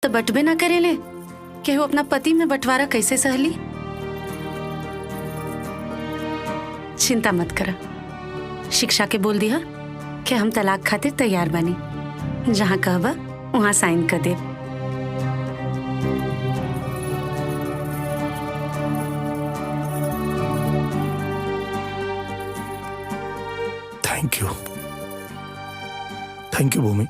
तो बटबे ना करेले कि वो अपना पति में बंटवारा कैसे सहली। चिंता मत करा, शिक्षा के बोल दिया कि हम तलाक खातिर तैयार बनी, जहाँ कहबा वहाँ साइन कर दे। थैंक यू भूमि।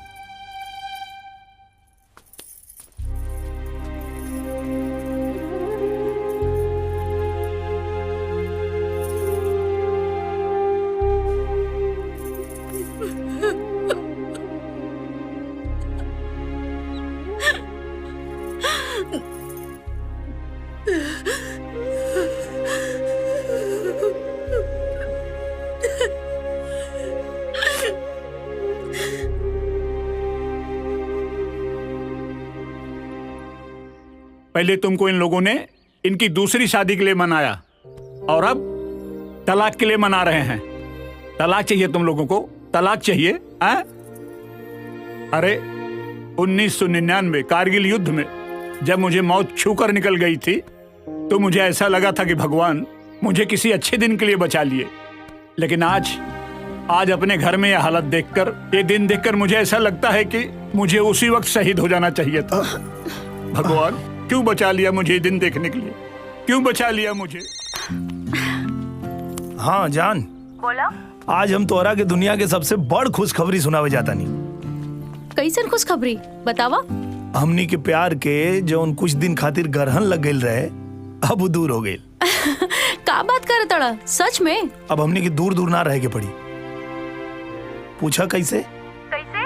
पहले तुमको इन लोगों ने इनकी दूसरी शादी के लिए मनाया और अब तलाक के लिए मना रहे हैं। तलाक चाहिए तुम लोगों को, तलाक चाहिए हैं? अरे 1999 कारगिल युद्ध में जब मुझे मौत छूकर निकल गई थी तो मुझे ऐसा लगा था कि भगवान मुझे किसी अच्छे दिन के लिए बचा लिए, लेकिन आज अपने घर में यह हालत देखकर, ये दिन देखकर मुझे ऐसा लगता है कि मुझे उसी वक्त शहीद हो जाना चाहिए था। भगवान क्यों बचा लिया मुझे दिन देखने के लिए, क्यों बचा लिया मुझे? हाँ जान, बोला। आज हम तोरा के दुनिया के सबसे बड़ खुशखबरी सुनावे जाता नहीं। कैसन खुशखबरी बतावा? हमनी के प्यार के जो कुछ दिन खातिर गरहन लग गई रहे, अब वो दूर हो गई। का बात कर तड़ा, सच में? अब हमनी के दूर दूर ना रह के पड़ी। पूछा कैसे? कैसे?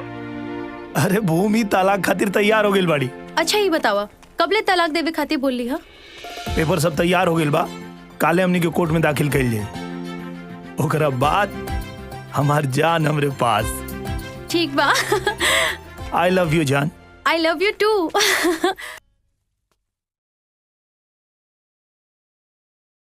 अरे भूमि तलाक खातिर तैयार हो गई बाड़ी। अच्छा ही बतावा, कबले तलाक देवे खातिर बोल ली हा? पेपर सब तैयार हो गई बा, काले हमनी के कोर्ट में दाखिल कर लिए, ओकरा बाद हमार जान हमरे पास। ठीक बा। आई लव यू जान। I love you two.